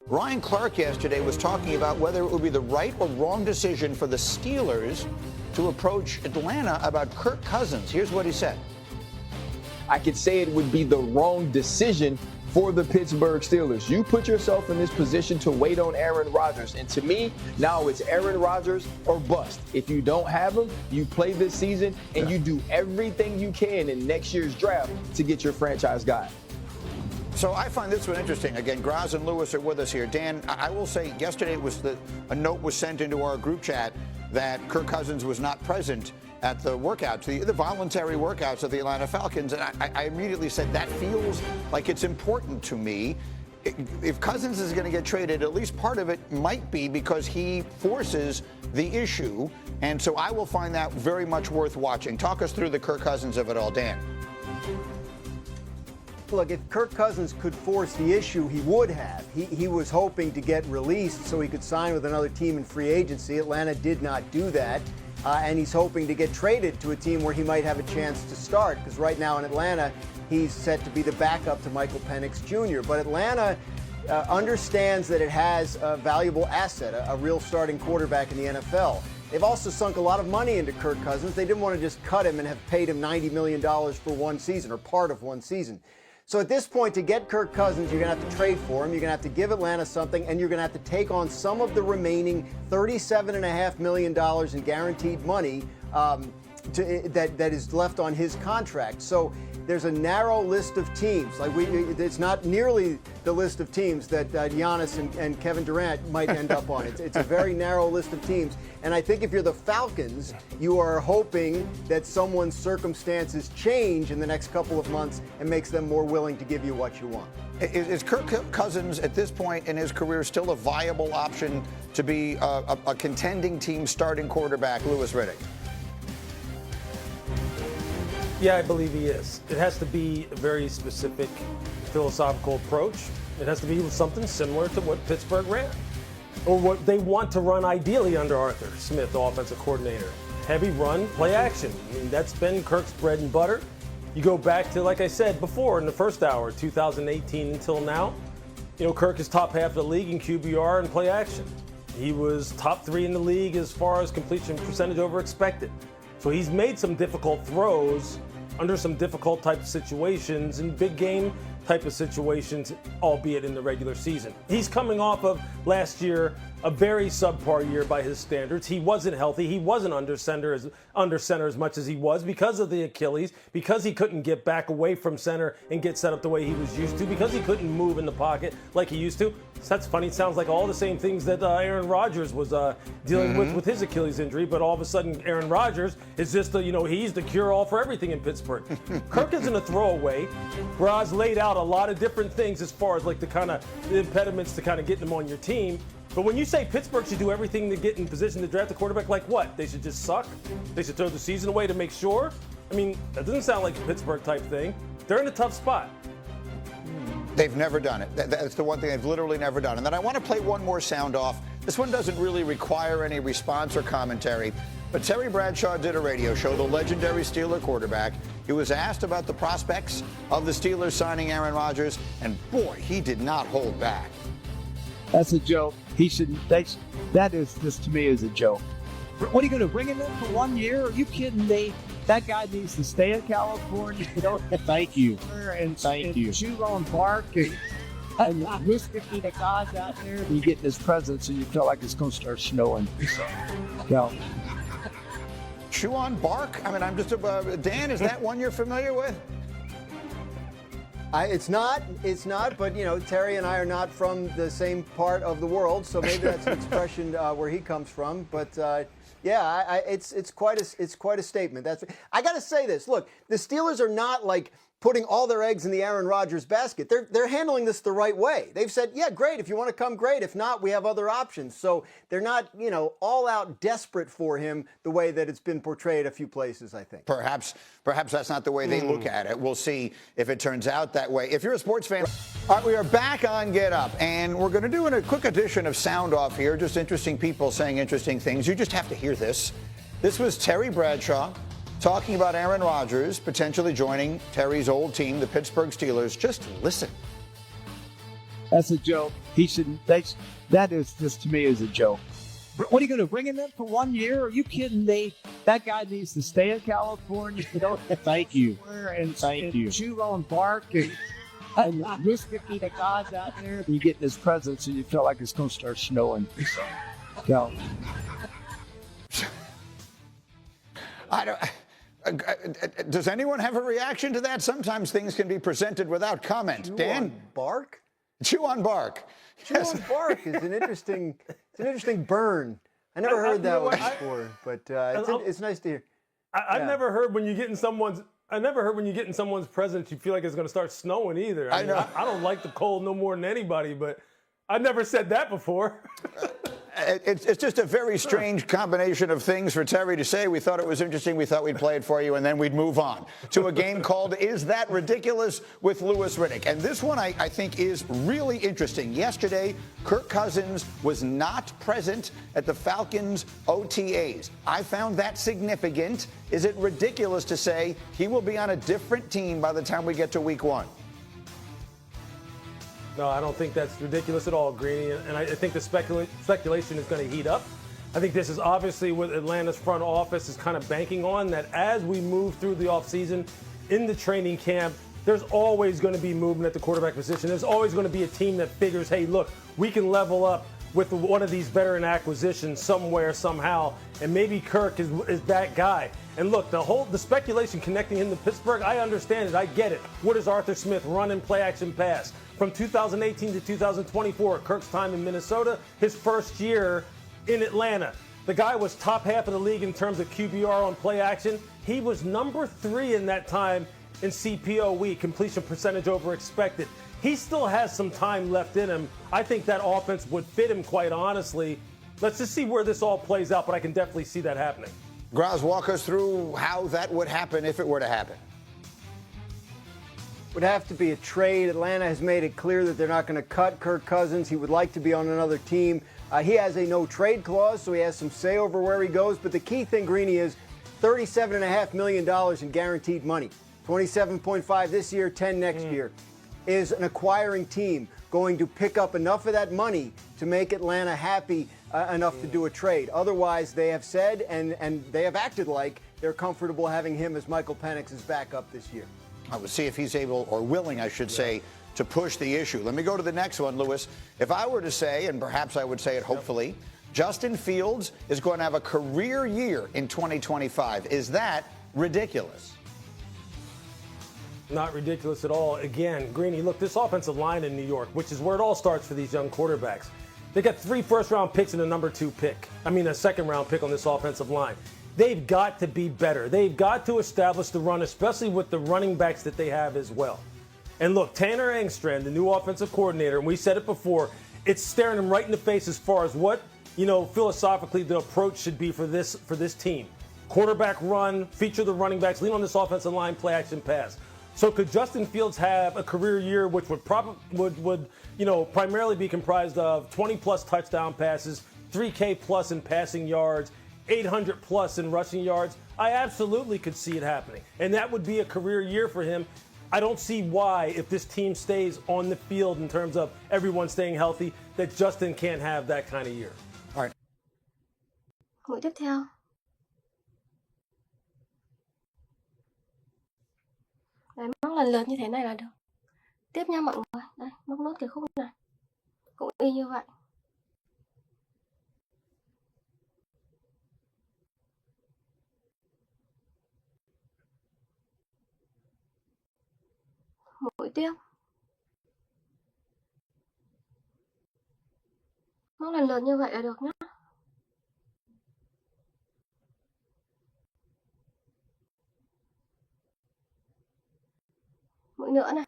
Ryan Clark yesterday was talking about whether it would be the right or wrong decision for the Steelers to approach Atlanta about Kirk Cousins. Here's what he said. I could say it would be the wrong decision for the Pittsburgh Steelers. You put yourself in this position to wait on Aaron Rodgers. And to me, now it's Aaron Rodgers or bust. If you don't have him, you play this season and you do everything you can in next year's draft to get your franchise guy. So I find this one interesting. Again, Graz and Lewis are with us here. Dan, I will say yesterday a note was sent into our group chat that Kirk Cousins was not present at the workouts, the voluntary workouts of the Atlanta Falcons. And I immediately said that feels like it's important to me. If Cousins is going to get traded, at least part of it might be because he forces the issue. And so I will find that very much worth watching. Talk us through the Kirk Cousins of it all, Dan. Look, if Kirk Cousins could force the issue, he would have. He was hoping to get released so he could sign with another team in free agency. Atlanta did not do that. And he's hoping to get traded to a team where he might have a chance to start. Because right now in Atlanta, he's set to be the backup to Michael Penix Jr. But Atlanta understands that it has a valuable asset, a real starting quarterback in the NFL. They've also sunk a lot of money into Kirk Cousins. They didn't want to just cut him and have paid him $90 million for one season or part of one season. So at this point, to get Kirk Cousins, you're going to have to trade for him. You're going to have to give Atlanta something, and you're going to have to take on some of the remaining $37.5 million in guaranteed money that is left on his contract. So there's a narrow list of teams. It's not nearly the list of teams that Giannis and Kevin Durant might end up on. It's a very narrow list of teams. And I think if you're the Falcons, you are hoping that someone's circumstances change in the next couple of months and makes them more willing to give you what you want. Is Kirk Cousins at this point in his career still a viable option to be a contending team starting quarterback, Louis Redick? Yeah, I believe he is. It has to be a very specific philosophical approach. It has to be something similar to what Pittsburgh ran, or what they want to run ideally under Arthur Smith, the offensive coordinator. Heavy run, play action. I mean, that's been Kirk's bread and butter. You go back to, like I said before in the first hour, 2018 until now, Kirk is top half of the league in QBR and play action. He was top 3 in the league as far as completion percentage over expected. So he's made some difficult throws under some difficult type of situations in big game type of situations, albeit in the regular season. He's coming off of last year, a very subpar year by his standards. He wasn't healthy. He wasn't under center as much as he was because of the Achilles, because he couldn't get back away from center and get set up the way he was used to, because he couldn't move in the pocket like he used to. So that's funny. It sounds like all the same things that Aaron Rodgers was dealing with his Achilles injury, but all of a sudden Aaron Rodgers is just, he's the cure-all for everything in Pittsburgh. Kirk isn't a throwaway. Braz laid out a lot of different things as far as like the impediments to kind of getting them on your team. But when you say Pittsburgh should do everything to get in position to draft a quarterback, like what? They should just suck? They should throw the season away to make sure? I mean, that doesn't sound like a Pittsburgh type thing. They're in a tough spot. They've never done it. That's the one thing they've literally never done. And then I want to play one more sound off. This one doesn't really require any response or commentary. But Terry Bradshaw did a radio show, the legendary Steeler quarterback. He was asked about the prospects of the Steelers signing Aaron Rodgers, and boy, he did not hold back. That's a joke. He should. That is just, to me, is a joke. What are you going to bring him in for 1 year? Are you kidding me? That guy needs to stay in California. Thank you. Thank you. Chew on bark and whisper to the guys out there. You get this presence and you feel like it's going to start snowing. So, chew on bark? I mean, I'm just Dan, is that one you're familiar with? It's not, but Terry and I are not from the same part of the world, so maybe that's an expression where he comes from. But it's quite a statement. I got to say this. Look, the Steelers are not like putting all their eggs in the Aaron Rodgers basket. They're handling this the right way. They've said, yeah, great. If you want to come, great. If not, we have other options. So they're not, all out desperate for him the way that it's been portrayed a few places, I think. Perhaps that's not the way they look at it. We'll see if it turns out that way. If you're a sports fan, all right, we are back on Get Up, and we're going to do a quick edition of Sound Off here. Just interesting people saying interesting things. You just have to hear this. This was Terry Bradshaw talking about Aaron Rodgers potentially joining Terry's old team, the Pittsburgh Steelers. Just listen. That's a joke. He shouldn't. That is just to me is a joke. What are you going to bring him in for 1 year? Are you kidding me? That guy needs to stay in California. Thank you. Thank you. Chew on bark and risk it to the gods out there. You get this presents and you feel like it's going to start snowing. So. I don't. Does anyone have a reaction to that? Sometimes things can be presented without comment. Dan? Bark? Chew on bark. Chew on bark is an interesting burn. I never heard that one before, but it's nice to hear. I've never heard when you get in someone's. I never heard when you get in someone's presence, you feel like it's going to start snowing either. I mean, I don't like the cold no more than anybody, but I've never said that before. It's just a very strange combination of things for Terry to say. We thought it was interesting. We thought we'd play it for you, and then we'd move on to a game called Is That Ridiculous with Louis Riddick. And this one I think is really interesting. Yesterday, Kirk Cousins was not present at the Falcons' OTAs. I found that significant. Is it ridiculous to say he will be on a different team by the time we get to week 1? No, I don't think that's ridiculous at all, Greeny. And I think the speculation is going to heat up. I think this is obviously what Atlanta's front office is kind of banking on, that as we move through the offseason in the training camp, there's always going to be movement at the quarterback position. There's always going to be a team that figures, hey, look, we can level up with one of these veteran acquisitions somewhere, somehow, and maybe Kirk is that guy. And look, the speculation connecting him to Pittsburgh, I understand it. I get it. What does Arthur Smith run and play action pass? From 2018 to 2024, Kirk's time in Minnesota, his first year in Atlanta. The guy was top half of the league in terms of QBR on play action. He was number 3 in that time in CPOE, completion percentage over expected. He still has some time left in him. I think that offense would fit him, quite honestly. Let's just see where this all plays out, but I can definitely see that happening. Graz, walk us through how that would happen if it were to happen. Would have to be a trade. Atlanta has made it clear that they're not going to cut Kirk Cousins. He would like to be on another team. He has a no-trade clause, so he has some say over where he goes. But the key thing, Greeny, is $37.5 million in guaranteed money. 27.5 this year, 10 next year. Is an acquiring team going to pick up enough of that money to make Atlanta happy enough to do a trade? Otherwise, they have said and they have acted like they're comfortable having him as Michael Penix's backup this year. I will see if he's able, or willing, I should say, to push the issue. Let me go to the next one, Louis. If I were to say, and perhaps I would say it hopefully, Justin Fields is going to have a career year in 2025. Is that ridiculous? Not ridiculous at all. Again, Greeny, look, this offensive line in New York, which is where it all starts for these young quarterbacks. They got 3 first-round picks and a second-round pick on this offensive line. They've got to be better. They've got to establish the run, especially with the running backs that they have as well. And look, Tanner Engstrand, the new offensive coordinator, and we said it before, it's staring him right in the face as far as what, philosophically the approach should be for this team. Quarterback run, feature the running backs, lean on this offensive line, play action pass. So could Justin Fields have a career year which would primarily be comprised of 20-plus touchdown passes, 3K plus in passing yards, 800 plus in rushing yards? I absolutely could see it happening. And that would be a career year for him. I don't see why, if this team stays on the field in terms of everyone staying healthy, that Justin can't have that kind of year. All right. Mũi tiếp theo. Đấy, móc lần lượt như thế này là được. Tiếp nha mọi người. Đây, móc nốt cái khúc này. Cũng y như vậy. Mũi tiếp. Móc lần lượt như vậy là được nhá. Mũi nữa này.